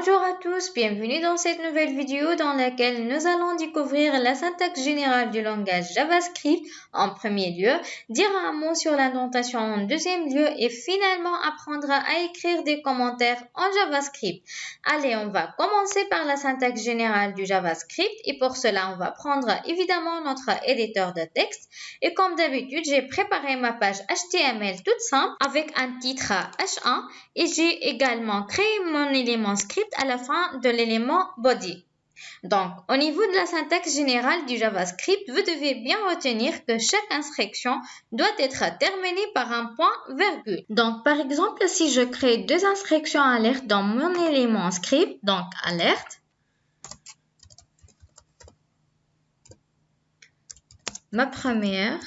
Bonjour à tous, bienvenue dans cette nouvelle vidéo dans laquelle nous allons découvrir la syntaxe générale du langage JavaScript en premier lieu, dire un mot sur l'indentation en deuxième lieu et finalement apprendre à écrire des commentaires en JavaScript. Allez, on va commencer par la syntaxe générale du JavaScript et pour cela on va prendre évidemment notre éditeur de texte et comme d'habitude j'ai préparé ma page HTML toute simple avec un titre H1 et j'ai également créé mon élément script à la fin de l'élément body. Donc, au niveau de la syntaxe générale du JavaScript, vous devez bien retenir que chaque instruction doit être terminée par un point virgule. Donc, par exemple, si je crée deux instructions alerte dans mon élément script, donc alerte, ma première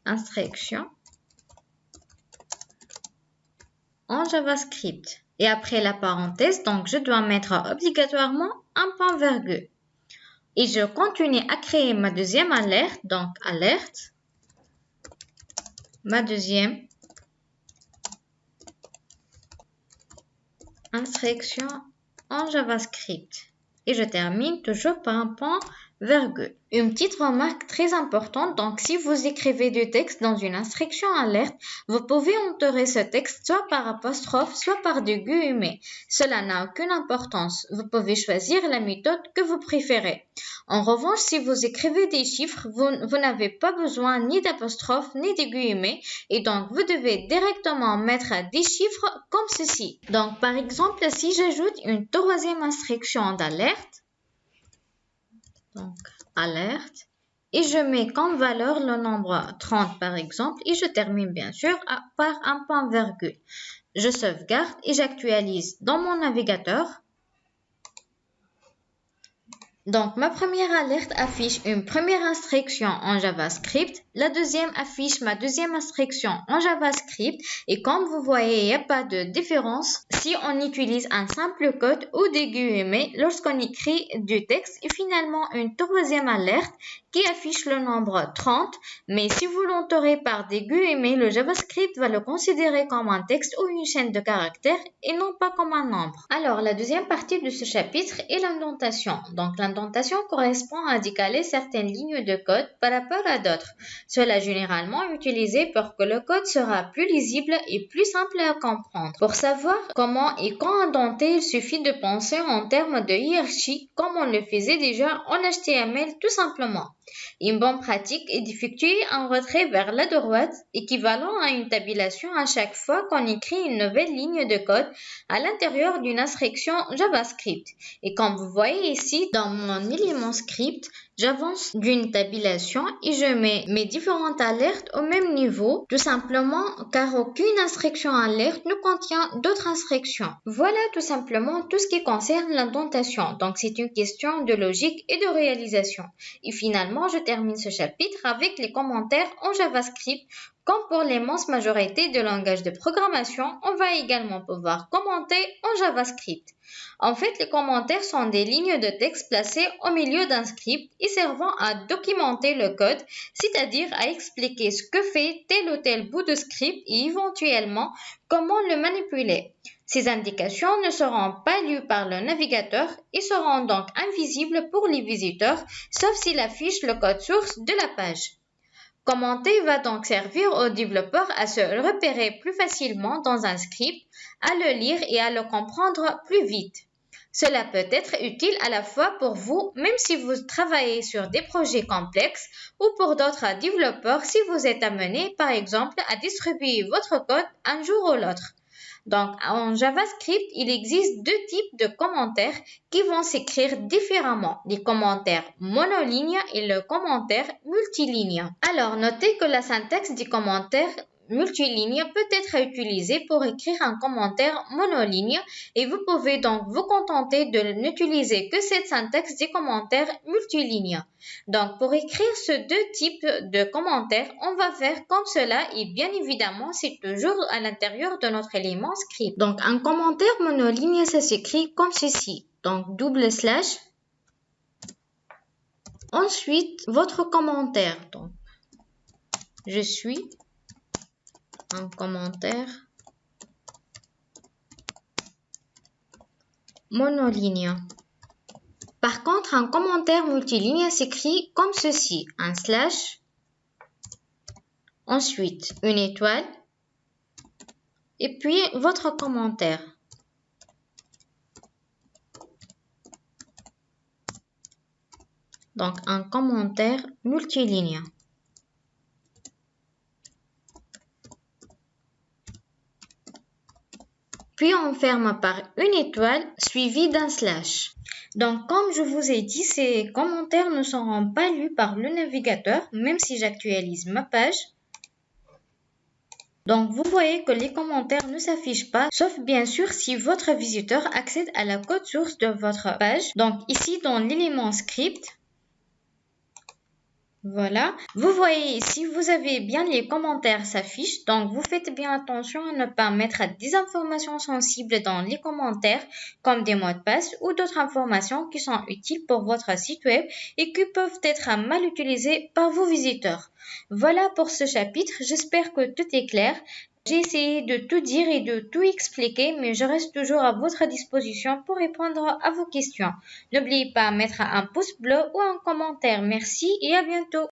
instruction en JavaScript. Et après la parenthèse, donc je dois mettre obligatoirement un point virgule. Et je continue à créer ma deuxième alerte, donc alerte, ma deuxième instruction en JavaScript. Et je termine toujours par un point virgule. Une petite remarque très importante, donc si vous écrivez du texte dans une instruction alerte, vous pouvez entourer ce texte soit par apostrophe, soit par des guillemets. Cela n'a aucune importance. Vous pouvez choisir la méthode que vous préférez. En revanche, si vous écrivez des chiffres, vous n'avez pas besoin ni d'apostrophe ni de guillemets et donc vous devez directement mettre des chiffres comme ceci. Donc par exemple, si j'ajoute une troisième instruction d'alerte, donc alerte, et je mets comme valeur le nombre 30 par exemple, et je termine bien sûr par un point virgule. Je sauvegarde et j'actualise dans mon navigateur. Donc, ma première alerte affiche une première instruction en JavaScript. La deuxième affiche ma deuxième instruction en JavaScript. Et comme vous voyez, il n'y a pas de différence si on utilise un simple code ou des guillemets lorsqu'on écrit du texte. Et finalement, une troisième alerte qui affiche le nombre 30. Mais si vous l'entourez par des guillemets, le JavaScript va le considérer comme un texte ou une chaîne de caractères et non pas comme un nombre. Alors, la deuxième partie de ce chapitre est l'indentation. Donc, l'indentation correspond à décaler certaines lignes de code par rapport à d'autres. Cela est généralement utilisé pour que le code sera plus lisible et plus simple à comprendre. Pour savoir comment et quand indenter, il suffit de penser en termes de hiérarchie comme on le faisait déjà en HTML tout simplement. Une bonne pratique est d'effectuer un retrait vers la droite équivalent à une tabulation à chaque fois qu'on écrit une nouvelle ligne de code à l'intérieur d'une instruction JavaScript. Et comme vous voyez ici, dans mon élément script, j'avance d'une tabulation et je mets mes différentes alertes au même niveau, tout simplement car aucune instruction alerte ne contient d'autres instructions. Voilà tout simplement tout ce qui concerne l'indentation. Donc c'est une question de logique et de réalisation. Et finalement, je termine ce chapitre avec les commentaires en JavaScript. Comme pour l'immense majorité de langages de programmation, on va également pouvoir commenter en JavaScript. En fait, les commentaires sont des lignes de texte placées au milieu d'un script et servant à documenter le code, c'est-à-dire à expliquer ce que fait tel ou tel bout de script et éventuellement comment le manipuler. Ces indications ne seront pas lues par le navigateur et seront donc invisibles pour les visiteurs, sauf s'il affiche le code source de la page. Commenter va donc servir aux développeurs à se repérer plus facilement dans un script, à le lire et à le comprendre plus vite. Cela peut être utile à la fois pour vous, même si vous travaillez sur des projets complexes, ou pour d'autres développeurs si vous êtes amené, par exemple, à distribuer votre code un jour ou l'autre. Donc, en JavaScript, il existe deux types de commentaires qui vont s'écrire différemment, les commentaires monoligne et le commentaire multiligne. Alors, notez que la syntaxe du commentaire multiligne peut être utilisée pour écrire un commentaire monoligne et vous pouvez donc vous contenter de n'utiliser que cette syntaxe des commentaires multiligne. Donc, pour écrire ces deux types de commentaires, on va faire comme cela et bien évidemment, c'est toujours à l'intérieur de notre élément script. Donc, un commentaire monoligne, ça s'écrit comme ceci. Donc, double slash. Ensuite, votre commentaire. Donc, je suis un commentaire monoligne. Par contre, un commentaire multiligne s'écrit comme ceci, un slash, ensuite une étoile, et puis votre commentaire. Donc, un commentaire multiligne. Puis, on ferme par une étoile suivie d'un slash. Donc, comme je vous ai dit, ces commentaires ne seront pas lus par le navigateur, même si j'actualise ma page. Donc, vous voyez que les commentaires ne s'affichent pas, sauf bien sûr si votre visiteur accède à la code source de votre page. Donc, ici, dans l'élément script, voilà, vous voyez ici, vous avez bien les commentaires s'affichent, donc vous faites bien attention à ne pas mettre des informations sensibles dans les commentaires, comme des mots de passe ou d'autres informations qui sont utiles pour votre site web et qui peuvent être mal utilisées par vos visiteurs. Voilà pour ce chapitre, j'espère que tout est clair. J'ai essayé de tout dire et de tout expliquer, mais je reste toujours à votre disposition pour répondre à vos questions. N'oubliez pas de mettre un pouce bleu ou un commentaire. Merci et à bientôt.